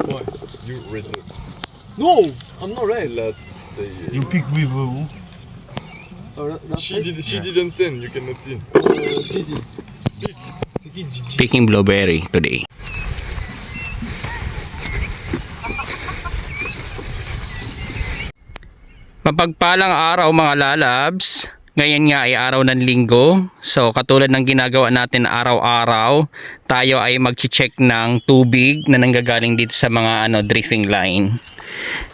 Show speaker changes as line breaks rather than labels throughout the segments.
Why? You read it.
No, I'm not red.
Last day.
You pick with who?
She didn't send. You cannot see.
Gigi.
Picking blueberry today. Mapagpalang araw mga lalabs. Ngayon nga ay araw ng linggo. So katulad ng ginagawa natin araw-araw, tayo ay mag-check ng tubig na nanggagaling dito sa mga drifting line.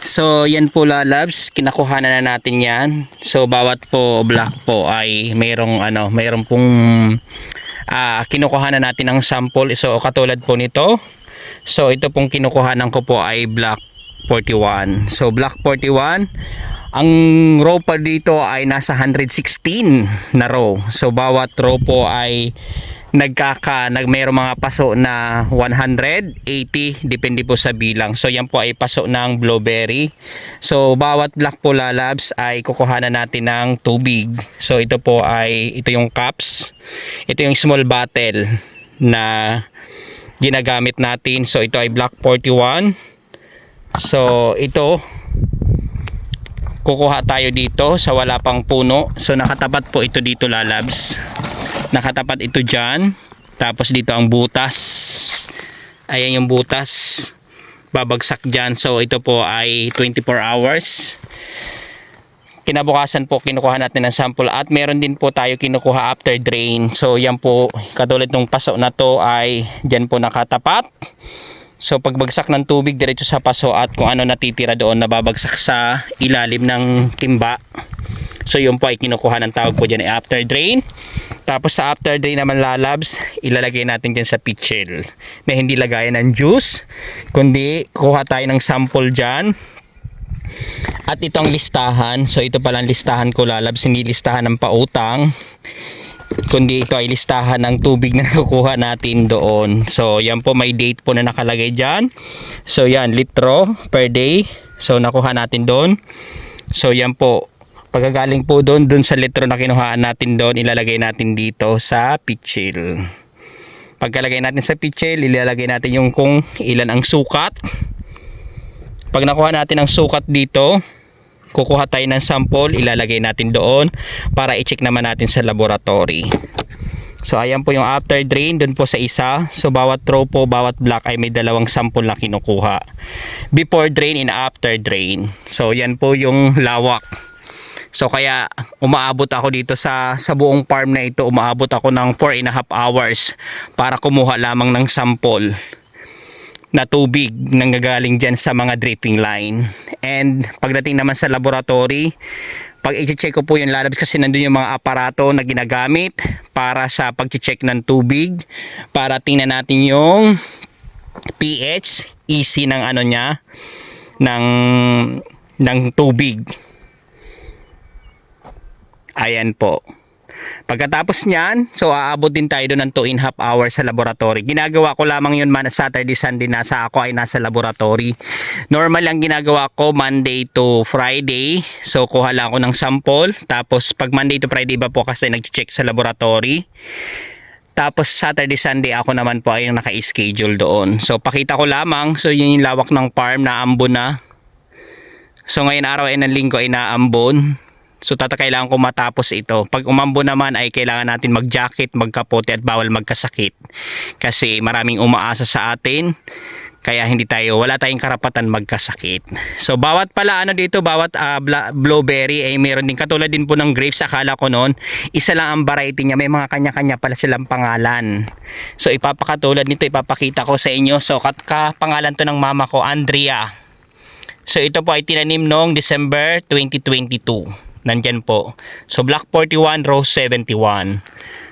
So yan po lalabs, kinakuhanan na natin yan. So bawat po block po ay mayroong pong kinukuhanan natin ng sample. So katulad po nito. So ito pong kinukuhanan ko po ay block 41. So block 41, ang row pa dito ay nasa 116 na row. So bawat row po ay mayroong mga paso na 180, depende po sa bilang. So yan po ay paso ng blueberry. So bawat block po lalabs ay kukuhanan natin ng tubig. So ito yung cups. Ito yung small bottle na ginagamit natin. So ito ay block 41. So ito, kukuha tayo dito sa wala pang puno. So nakatapat po ito dito lalabs. Nakatapat ito dyan. Tapos dito ang butas. Ayan yung butas. Babagsak dyan. So ito po ay 24 hours. Kinabukasan po kinukuha natin ng sample. At meron din po tayo kinukuha after drain. So yan po, katulad ng paso na to ay dyan po nakatapat. So pagbagsak ng tubig diretso sa paso at kung ano natitira doon nababagsak sa ilalim ng timba. So yun po ay kinukuha ng tawag po dyan ay after drain. Tapos sa after drain naman lalabs, ilalagay natin dyan sa pitchel na hindi lagayan ng juice, kundi kuha tayo ng sample dyan. At ito ang listahan. So ito palang listahan ko lalabs, hindi listahan ng pautang, kundi ito ay listahan ng tubig na nakukuha natin doon. So yan po, may date po na nakalagay dyan. So yan, litro per day. So nakuha natin doon. So yan po, pagkagaling po doon sa litro na kinuhaan natin doon, ilalagay natin dito sa pitchel. Pagkalagay natin sa pitchel, ilalagay natin yung kung ilan ang sukat. Pag nakuha natin ang sukat dito, kukuha tayo ng sample, ilalagay natin doon para i-check naman natin sa laboratory. So ayan po yung after drain doon po sa isa. So bawat row po, bawat block ay may dalawang sample na kinukuha. Before drain and after drain. So yan po yung lawak. So kaya umaabot ako dito sa buong farm na ito, umaabot ako ng 4.5 hours para kumuha lamang ng sample na tubig nanggagaling dyan sa mga dripping line. And pagdating naman sa laboratory, pag i-check ko po yung lalabas kasi nandun yung mga aparato na ginagamit para sa pag-check ng tubig, para tingnan natin yung pH, EC ng ng tubig. Ayan po. Pagkatapos niyan, so aabot din tayo doon ng 2.5 hours sa laboratory. Ginagawa ko lamang yun man Saturday, Sunday ako ay nasa laboratory. Normal ang ginagawa ko Monday to Friday. So kuha lang ako ng sample. Tapos pag Monday to Friday iba po kasi nag-check sa laboratory. Tapos Saturday, Sunday ako naman po ay naka-schedule doon. So pakita ko lamang. So yun yung lawak ng farm na ambon na. So ngayon araw ay ng linggo ay naambon. So kailangan ko matapos ito. Pag umambo naman ay kailangan natin mag-jacket, magkapote at bawal magkasakit. Kasi maraming umaasa sa atin. Kaya wala tayong karapatan magkasakit. So bawat pala dito, bawat blueberry ay meron din. Katulad din po ng grapes, akala ko noon isa lang ang variety niya. May mga kanya-kanya pala silang pangalan. So ipapakatulad nito, ipapakita ko sa inyo. So pangalan to ng mama ko, Andrea. So ito po ay tinanim noong December 2022. Nandyan po. So block 41, row 71.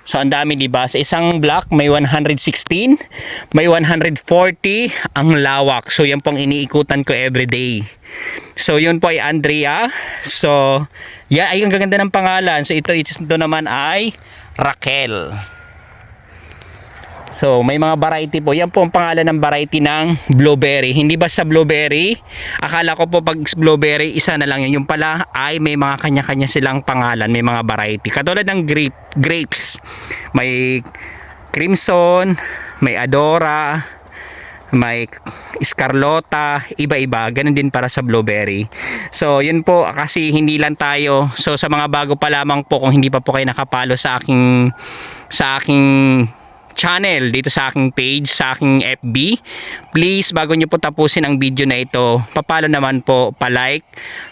So ang dami, diba? Sa isang block may 116, may 140 ang lawak. So yan pong iniikutan ko everyday. So yun po ay Andrea. So yan ay ang gaganda ng pangalan. So ito naman ay Raquel. So may mga variety po. Yan po ang pangalan ng variety ng blueberry. Hindi basta blueberry. Akala ko po pag blueberry isa na lang yun. Yung pala ay may mga kanya-kanya silang pangalan. May mga variety. Katulad ng grapes. May crimson, may adora, may Scarlota, iba-iba. Ganun din para sa blueberry. So, yun po, kasi hindi lang tayo. So, sa mga bago pa lamang po, kung hindi pa po kayo nakapalo sa aking channel, dito sa aking page, sa aking FB, please, bago nyo po tapusin ang video na ito, papalo naman po, pa-like,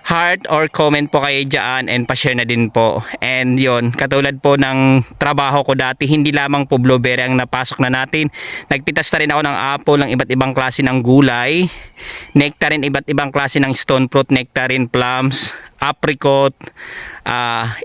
heart, or comment po kayo dyan, and pa-share na din po. And yon, katulad po ng trabaho ko dati, hindi lamang po blueberry ang napasok na natin. Nagpitas na rin ako ng apple, ng iba't ibang klase ng gulay, nectarine, iba't ibang klase ng stone fruit, nectarine, plums, apricot,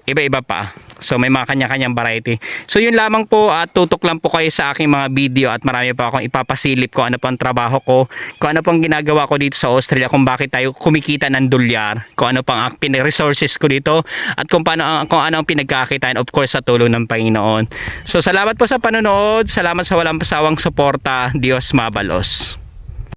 iba-iba pa. So may mga kanya-kanyang variety. So yun lamang po, at tutok lang po kayo sa aking mga video, at marami pa akong ipapasilip ko ano po ang trabaho ko, kung ano pong ginagawa ko dito sa Australia, kung bakit tayo kumikita ng dolyar, kung ano pang resources ko dito, at kung ano ang pinagkakitaan, of course sa tulong ng Panginoon. So salamat po sa panonood, salamat sa walang pasawang suporta. Diyos mabalos.